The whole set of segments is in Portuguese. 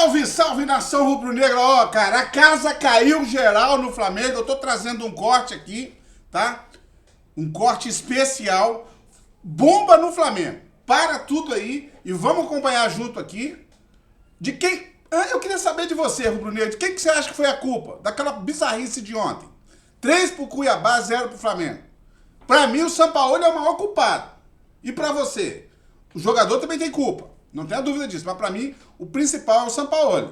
Salve, salve, nação rubro-negra. Ó, cara, a casa caiu geral no Flamengo. Eu tô trazendo um corte aqui, tá? Um corte especial. Bomba no Flamengo. Para tudo aí e vamos acompanhar junto aqui. De quem... Eu queria saber de você, rubro-negro. De quem que você acha que foi a culpa? Daquela bizarrice de ontem. 3 pro Cuiabá, 0 pro Flamengo. Pra mim, o Sampaoli é o maior culpado. E pra você? O jogador também tem culpa. Não tenha dúvida disso. Mas pra mim, o principal é o Sampaoli.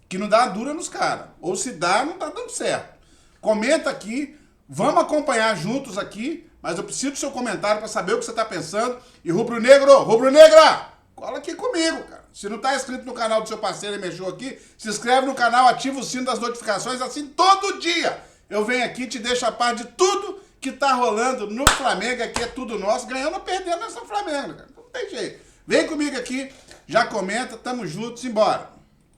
Que não dá a dura nos caras. Ou se dá, não tá dando certo. Comenta aqui. Vamos acompanhar juntos aqui. Mas eu preciso do seu comentário pra saber o que você tá pensando. E rubro-negro, rubro-negra, cola aqui comigo, cara. Se não tá inscrito no canal do seu parceiro e mexeu aqui, se inscreve no canal, ativa o sino das notificações. Assim, todo dia eu venho aqui e te deixo a par de tudo que tá rolando no Flamengo. Aqui é tudo nosso. Ganhando ou perdendo, nós somos Flamengo, cara. Não tem jeito. Vem comigo aqui, já comenta, tamo juntos, embora.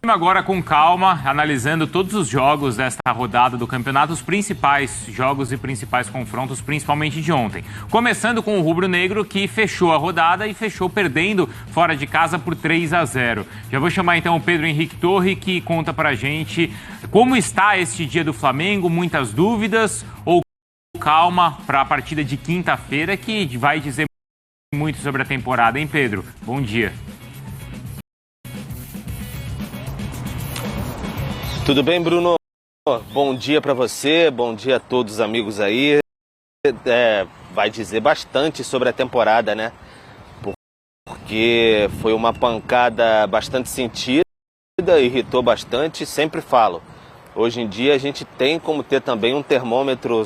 Agora com calma, analisando todos os jogos desta rodada do campeonato, os principais jogos e principais confrontos, principalmente de ontem. Começando com o rubro-negro, que fechou a rodada e fechou perdendo fora de casa por 3-0. Já vou chamar então o Pedro Henrique Torre, que conta pra gente como está este dia do Flamengo, muitas dúvidas ou calma para a partida de quinta-feira, que vai dizer muito sobre a temporada, hein, Pedro? Bom dia. Tudo bem, Bruno? Bom dia para você, bom dia a todos os amigos aí. Vai dizer bastante sobre a temporada, né? Porque foi uma pancada bastante sentida, irritou bastante, sempre falo. Hoje em dia a gente tem como ter também um termômetro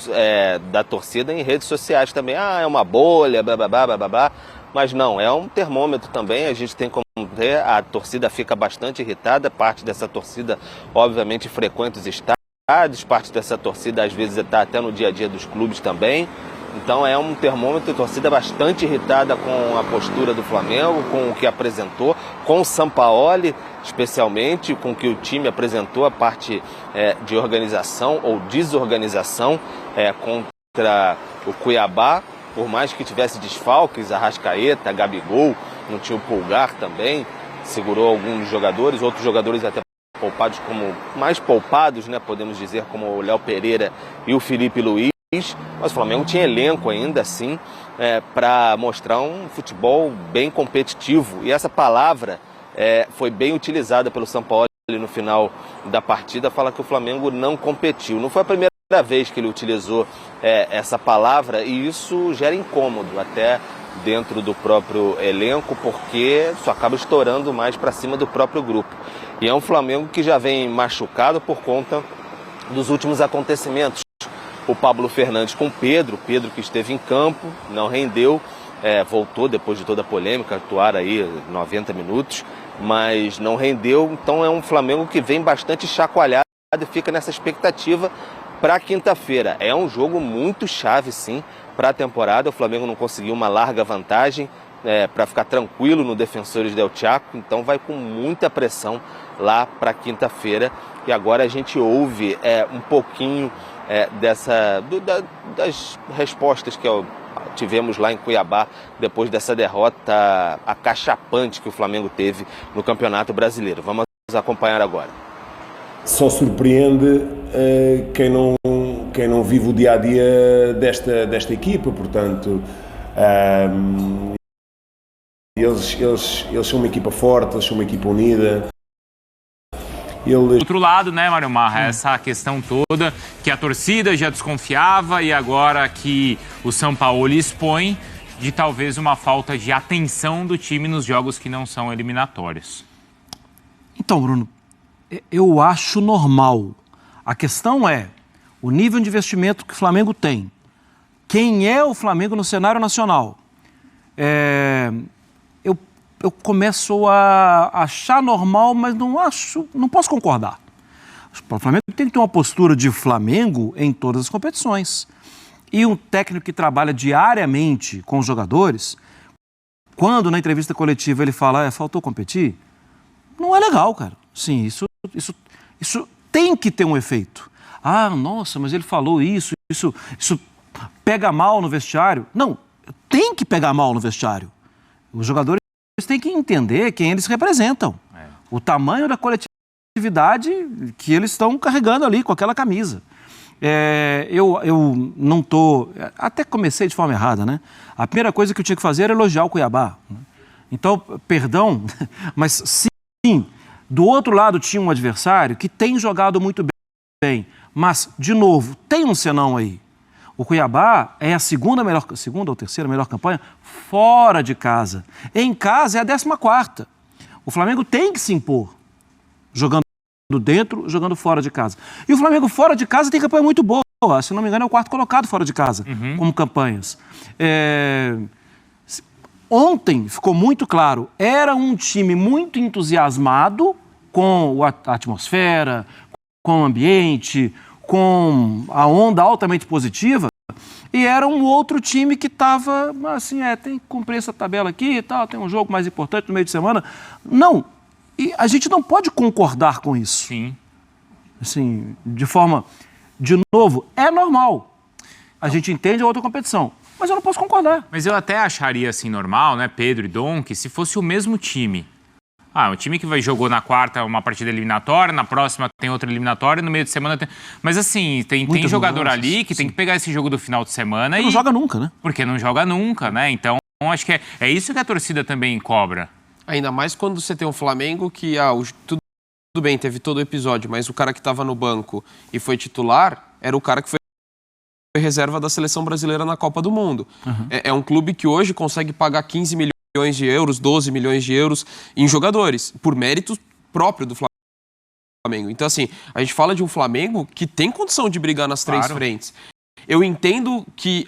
da torcida em redes sociais também. Ah, é uma bolha, blá, blá, blá, blá, blá, blá. Mas não, é um termômetro também, a gente tem como ver, a torcida fica bastante irritada, parte dessa torcida obviamente frequenta os estádios, parte dessa torcida às vezes está até no dia a dia dos clubes também. Então é um termômetro, torcida bastante irritada com a postura do Flamengo, com o que apresentou, com o Sampaoli, especialmente, com o que o time apresentou, a parte de organização ou desorganização contra o Cuiabá. Por mais que tivesse desfalques, Arrascaeta, Gabigol, não tinha o Pulgar também, segurou alguns jogadores, outros jogadores até poupados, como mais poupados, né, podemos dizer, como o Léo Pereira e o Felipe Luiz. Mas o Flamengo tinha elenco ainda assim para mostrar um futebol bem competitivo. E essa palavra foi bem utilizada pelo Sampaoli no final da partida, fala que o Flamengo não competiu. Não foi a primeira vez que ele utilizou essa palavra e isso gera incômodo até dentro do próprio elenco, porque isso acaba estourando mais para cima do próprio grupo. E é um Flamengo que já vem machucado por conta dos últimos acontecimentos. O Pablo Fernandes com o Pedro que esteve em campo, não rendeu, voltou depois de toda a polêmica, atuar aí 90 minutos, mas não rendeu. Então é um Flamengo que vem bastante chacoalhado e fica nessa expectativa para quinta-feira. É um jogo muito chave, sim, para a temporada. O Flamengo não conseguiu uma larga vantagem para ficar tranquilo no Defensores del Chaco, então vai com muita pressão lá para quinta-feira. E agora a gente ouve um pouquinho das respostas que tivemos lá em Cuiabá depois dessa derrota acachapante que o Flamengo teve no Campeonato Brasileiro. Vamos acompanhar agora. Só surpreende quem não vive o dia-a-dia desta equipa, portanto, eles são uma equipa forte, eles são uma equipa unida. Do outro lado, né, Mário Marra, essa questão toda que a torcida já desconfiava e agora que o Sampaoli expõe de talvez uma falta de atenção do time nos jogos que não são eliminatórios. Então, Bruno, eu acho normal. A questão é o nível de investimento que o Flamengo tem. Quem é o Flamengo no cenário nacional? Eu começo a achar normal, mas não posso concordar. O Flamengo tem que ter uma postura de Flamengo em todas as competições. E um técnico que trabalha diariamente com os jogadores, quando na entrevista coletiva ele fala, faltou competir, não é legal, cara. Sim, isso tem que ter um efeito. Ah, nossa, mas ele falou isso pega mal no vestiário. Não, tem que pegar mal no vestiário. Os jogadores têm que entender quem eles representam. O tamanho da coletividade competitividade que eles estão carregando ali com aquela camisa. Eu não estou... Até comecei de forma errada, né? A primeira coisa que eu tinha que fazer era elogiar o Cuiabá. Então, perdão, mas sim, do outro lado tinha um adversário que tem jogado muito bem, mas, de novo, tem um senão aí. O Cuiabá é a segunda ou terceira melhor campanha fora de casa. Em casa é a 14ª. O Flamengo tem que se impor, jogando dentro, jogando fora de casa. E o Flamengo fora de casa tem campanha muito boa. Se não me engano, é o 4º colocado fora de casa, como campanhas. Ontem ficou muito claro, era um time muito entusiasmado com a atmosfera, com o ambiente, com a onda altamente positiva, e era um outro time que estava, assim, tem que cumprir essa tabela aqui e tal, tem um jogo mais importante no meio de semana. Não, e a gente não pode concordar com isso. Sim. Assim, de forma, de novo, é normal. A gente entende a outra competição, mas eu não posso concordar. Mas eu até acharia, assim, normal, né, Pedro e Dom, que se fosse o mesmo time. O time que jogou na quarta uma partida eliminatória, na próxima tem outra eliminatória, no meio de semana tem... Mas assim, tem jogador ali que tem que pegar esse jogo do final de semana e... não joga nunca, né? Porque não joga nunca, né? Então, acho que é isso que a torcida também cobra. Ainda mais quando você tem um Flamengo que, tudo bem, teve todo o episódio, mas o cara que estava no banco e foi titular era o cara que foi reserva da Seleção Brasileira na Copa do Mundo. É um clube que hoje consegue pagar 15 milhões de euros, 12 milhões de euros em jogadores, por mérito próprio do Flamengo. Então, assim, a gente fala de um Flamengo que tem condição de brigar nas três frentes. Eu entendo que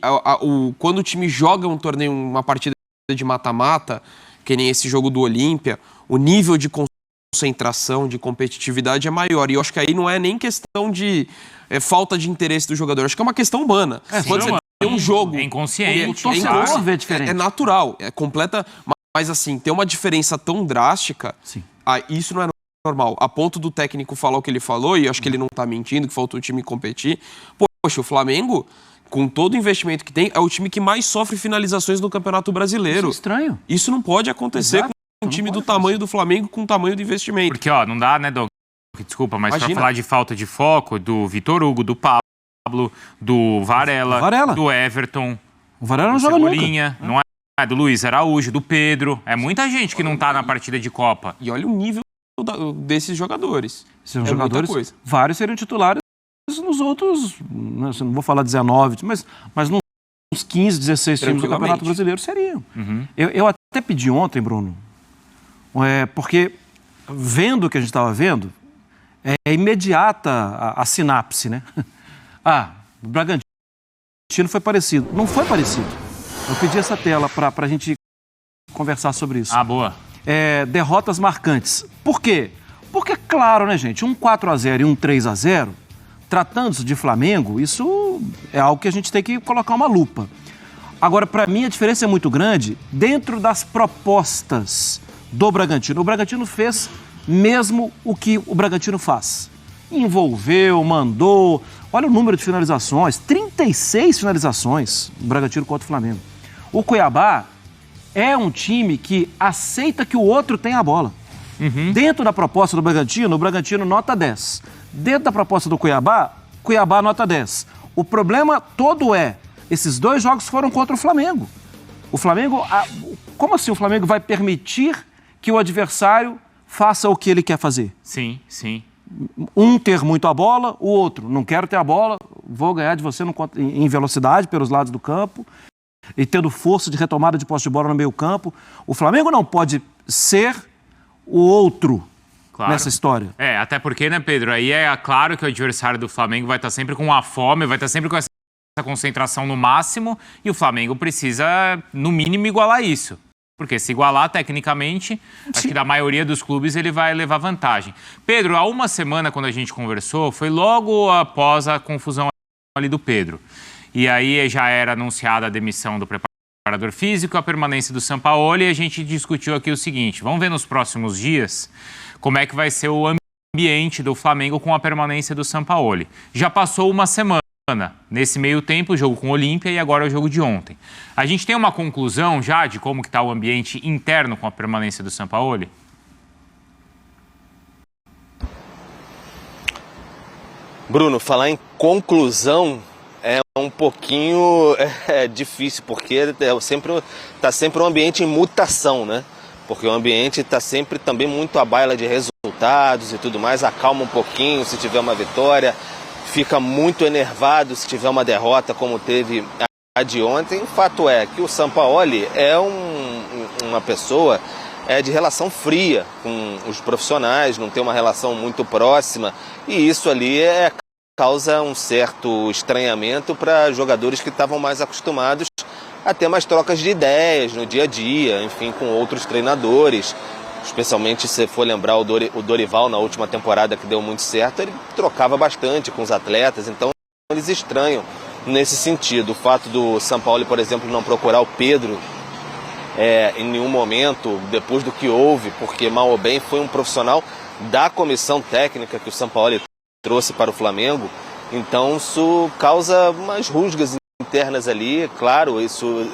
quando o time joga um torneio, uma partida de mata-mata, que nem esse jogo do Olímpia, o nível de concentração, de competitividade é maior. E eu acho que aí não é nem questão de falta de interesse do jogador, acho que é uma questão humana. Quando você tem um jogo... É inconsciente. Vê diferente. É natural, é completa... Mas assim, ter uma diferença tão drástica, isso não é normal. A ponto do técnico falar o que ele falou, e eu acho que ele não tá mentindo, que faltou o time competir. Poxa, o Flamengo, com todo o investimento que tem, é o time que mais sofre finalizações no Campeonato Brasileiro. Isso é estranho. Isso não pode acontecer com um time do tamanho do Flamengo, com o tamanho do investimento. Porque, não dá, né, Doug? Desculpa, mas para falar de falta de foco do Vitor Hugo, do Pablo, do Varela, do Everton... O Varela não joga nunca. Não é do Luiz Araújo, do Pedro. É muita gente que não tá na partida de Copa. E olha o nível desses jogadores. Esses jogadores, vários seriam titulares nos outros, não vou falar 19, mas uns 15, 16 times do Campeonato Brasileiro seriam. Eu até pedi ontem, Bruno, porque vendo o que a gente estava vendo, é imediata a sinapse, né? O Bragantino foi parecido. Não foi parecido. Eu pedi essa tela para a gente conversar sobre isso. Boa. Derrotas marcantes. Por quê? Porque, claro, né, gente, um 4-0 e um 3-0, tratando-se de Flamengo, isso é algo que a gente tem que colocar uma lupa. Agora, para mim, a diferença é muito grande dentro das propostas do Bragantino. O Bragantino fez mesmo o que o Bragantino faz. Envolveu, mandou... Olha o número de finalizações, 36 finalizações do Bragantino contra o Flamengo. O Cuiabá é um time que aceita que o outro tenha a bola. Dentro da proposta do Bragantino, o Bragantino nota 10. Dentro da proposta do Cuiabá, Cuiabá nota 10. O problema todo esses dois jogos foram contra o Flamengo. O Flamengo, como assim o Flamengo vai permitir que o adversário faça o que ele quer fazer? Sim, sim. Um ter muito a bola, o outro, não quero ter a bola, vou ganhar de você em velocidade pelos lados do campo e tendo força de retomada de posse de bola no meio campo. O Flamengo não pode ser o outro nessa história. Até porque, né, Pedro, aí é claro que o adversário do Flamengo vai estar sempre com a fome, vai estar sempre com essa concentração no máximo e o Flamengo precisa, no mínimo, igualar isso. Porque se igualar tecnicamente, acho que da maioria dos clubes ele vai levar vantagem. Pedro, há uma semana quando a gente conversou, foi logo após a confusão ali do Pedro. E aí já era anunciada a demissão do preparador físico, a permanência do Sampaoli, e a gente discutiu aqui o seguinte, vamos ver nos próximos dias como é que vai ser o ambiente do Flamengo com a permanência do Sampaoli. Já passou uma semana. Nesse meio tempo, o jogo com o Olímpia e agora o jogo de ontem. A gente tem uma conclusão já de como que está o ambiente interno com a permanência do Sampaoli? Bruno, falar em conclusão é um pouquinho difícil, porque tá sempre um ambiente em mutação, né? Porque o ambiente está sempre também muito à baila de resultados e tudo mais, acalma um pouquinho se tiver uma vitória, fica muito enervado se tiver uma derrota como teve a de ontem. O fato é que o Sampaoli é uma pessoa de relação fria com os profissionais, não tem uma relação muito próxima, e isso ali causa um certo estranhamento para jogadores que estavam mais acostumados a ter mais trocas de ideias no dia a dia, enfim, com outros treinadores. Especialmente se for lembrar o Dorival na última temporada, que deu muito certo, ele trocava bastante com os atletas, então eles estranham nesse sentido. O fato do Sampaoli, por exemplo, não procurar o Pedro em nenhum momento, depois do que houve, porque mal ou bem foi um profissional da comissão técnica que o Sampaoli trouxe para o Flamengo, então isso causa umas rusgas internas ali, claro, isso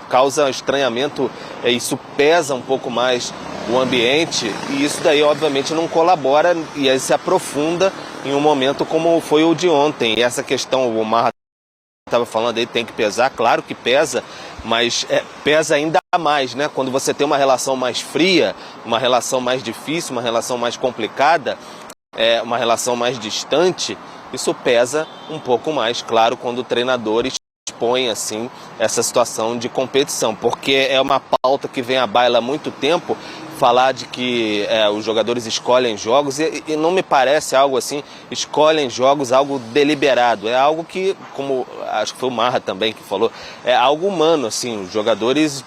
causa estranhamento, isso pesa um pouco mais o ambiente, e isso daí obviamente não colabora e aí se aprofunda em um momento como foi o de ontem. E essa questão, o Marra estava falando aí, tem que pesar, claro que pesa, mas pesa ainda mais, né? Quando você tem uma relação mais fria, uma relação mais difícil, uma relação mais complicada, uma relação mais distante, isso pesa um pouco mais, claro, quando o treinador expõe assim essa situação de competição, porque é uma pauta que vem à baila há muito tempo, falar de que os jogadores escolhem jogos, e não me parece algo assim, escolhem jogos, algo deliberado, é algo que, como acho que foi o Marra também que falou, é algo humano, assim, os jogadores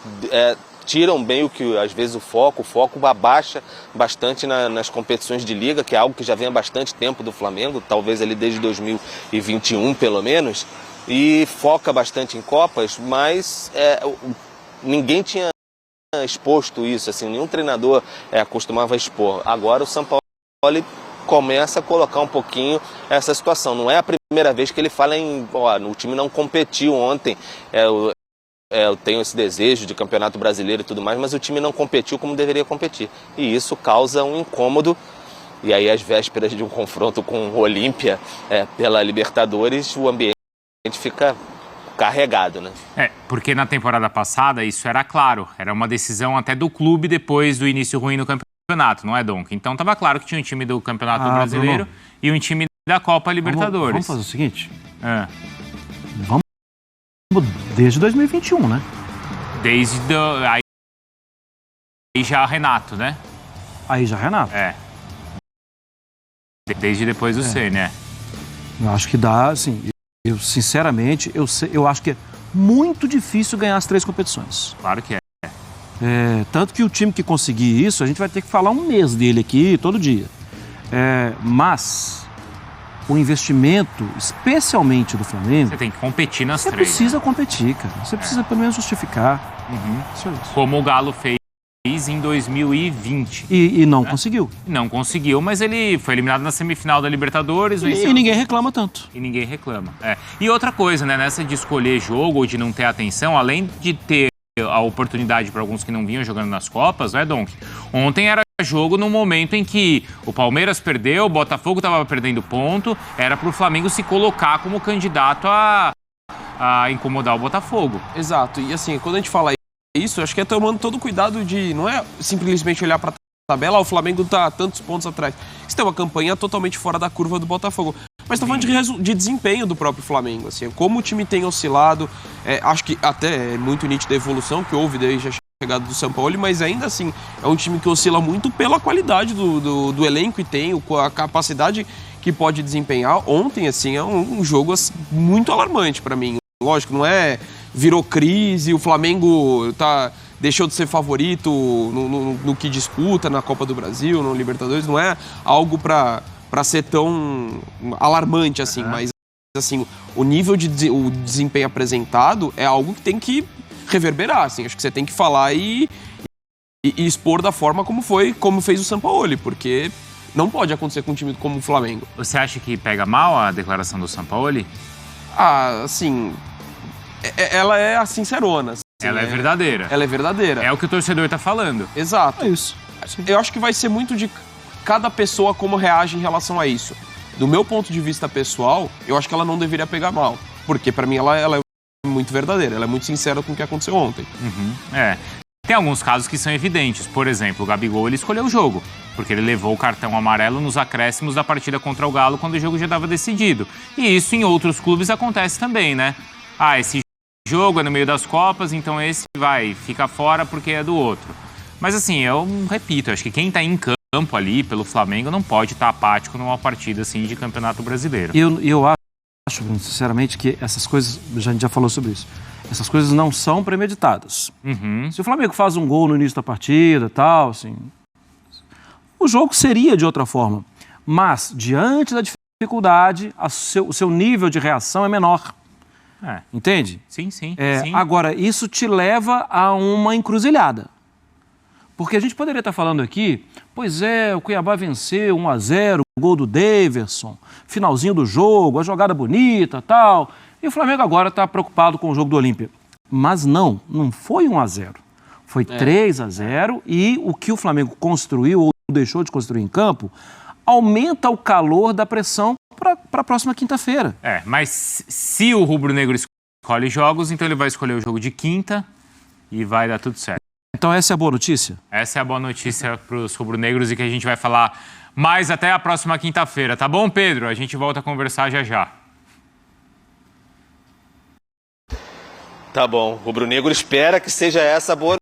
tiram bem o que, às vezes, o foco abaixa bastante nas competições de liga, que é algo que já vem há bastante tempo do Flamengo, talvez ali desde 2021 pelo menos, e foca bastante em Copas, mas ninguém tinha exposto isso, assim, nenhum treinador costumava expor. Agora o Sampaoli começa a colocar um pouquinho essa situação. Não é a primeira vez que ele fala o time não competiu ontem, eu tenho esse desejo de campeonato brasileiro e tudo mais, mas o time não competiu como deveria competir. E isso causa um incômodo. E aí, às vésperas de um confronto com o Olímpia pela Libertadores, o ambiente fica carregado, né? Porque na temporada passada isso era claro, era uma decisão até do clube depois do início ruim no campeonato, não é, Donk? Então estava claro que tinha um time do Campeonato Brasileiro, Bruno, e um time da Copa Libertadores. Vamos fazer o seguinte? Vamos desde 2021, né? Aí já Renato, né? Aí já Renato. Desde depois do C, né? Eu acho que dá, assim... Eu, sinceramente, eu acho que é muito difícil ganhar as 3 competições. Claro que é. Tanto que o time que conseguir isso, a gente vai ter que falar um mês dele aqui, todo dia. Mas o investimento, especialmente do Flamengo... Você tem que competir nas 3. Você precisa competir, cara. Você precisa pelo menos justificar. Isso. Como o Galo fez em 2020. E não conseguiu. Não conseguiu, mas ele foi eliminado na semifinal da Libertadores. E ninguém reclama tanto. E ninguém reclama. E outra coisa, né? Nessa de escolher jogo ou de não ter atenção, além de ter a oportunidade para alguns que não vinham jogando nas Copas, não é, Donk? Ontem era jogo no momento em que o Palmeiras perdeu, o Botafogo estava perdendo ponto, era para o Flamengo se colocar como candidato a incomodar o Botafogo. Exato. E assim, quando a gente fala isso, acho que é tomando todo o cuidado de... Não é simplesmente olhar para a tabela, o Flamengo está tantos pontos atrás. Isso tem uma campanha totalmente fora da curva do Botafogo. Mas está falando de desempenho do próprio Flamengo. Assim, como o time tem oscilado, acho que até é muito nítida a evolução que houve desde a chegada do Sampaoli, mas ainda assim é um time que oscila muito pela qualidade do elenco e tem a capacidade que pode desempenhar. Ontem, assim, é um jogo muito alarmante para mim. Lógico, não virou crise, o Flamengo deixou de ser favorito no que disputa na Copa do Brasil, no Libertadores, não é algo para ser tão alarmante assim, mas assim, o nível o desempenho apresentado é algo que tem que reverberar, assim, acho que você tem que falar e expor da forma como fez o Sampaoli, porque não pode acontecer com um time como o Flamengo. Você acha que pega mal a declaração do Sampaoli? Assim... Ela é sincerona. Assim, ela é verdadeira. Ela é verdadeira. É o que o torcedor tá falando. Exato. É isso. Eu acho que vai ser muito de cada pessoa como reage em relação a isso. Do meu ponto de vista pessoal, eu acho que ela não deveria pegar mal. Porque pra mim ela é muito verdadeira, ela é muito sincera com o que aconteceu ontem. Tem alguns casos que são evidentes. Por exemplo, o Gabigol, ele escolheu o jogo, porque ele levou o cartão amarelo nos acréscimos da partida contra o Galo, quando o jogo já estava decidido. E isso em outros clubes acontece também, né? Esse jogo é no meio das Copas, então esse fica fora porque é do outro. Mas assim, eu repito, acho que quem está em campo ali pelo Flamengo não pode estar apático numa partida assim de Campeonato Brasileiro. Eu acho, sinceramente, que essas coisas, a gente já falou sobre isso, essas coisas não são premeditadas. Se o Flamengo faz um gol no início da partida, tal, assim, o jogo seria de outra forma. Mas, diante da dificuldade, o seu nível de reação é menor. Entende? Sim. Agora, isso te leva a uma encruzilhada. Porque a gente poderia estar falando aqui, pois é, o Cuiabá venceu 1-0, o gol do Daverson, finalzinho do jogo, a jogada bonita, tal. E o Flamengo agora está preocupado com o jogo do Olímpia. Mas não foi 1-0. Foi 3-0 e o que o Flamengo construiu ou deixou de construir em campo aumenta o calor da pressão para a próxima quinta-feira. Mas se o rubro-negro escolhe jogos, então ele vai escolher o jogo de quinta e vai dar tudo certo. Então essa é a boa notícia? Essa é a boa notícia para os rubro-negros e que a gente vai falar mais até a próxima quinta-feira. Tá bom, Pedro? A gente volta a conversar já. Tá bom. O rubro-negro espera que seja essa a boa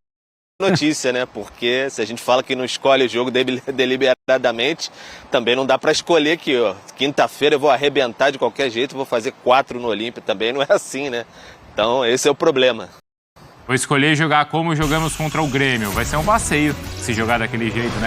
notícia, né? Porque se a gente fala que não escolhe o jogo deliberadamente, também não dá para escolher que, quinta-feira eu vou arrebentar de qualquer jeito, vou fazer 4 no Olímpia. Também não é assim, né? Então esse é o problema. Vou escolher jogar como jogamos contra o Grêmio. Vai ser um passeio se jogar daquele jeito, né?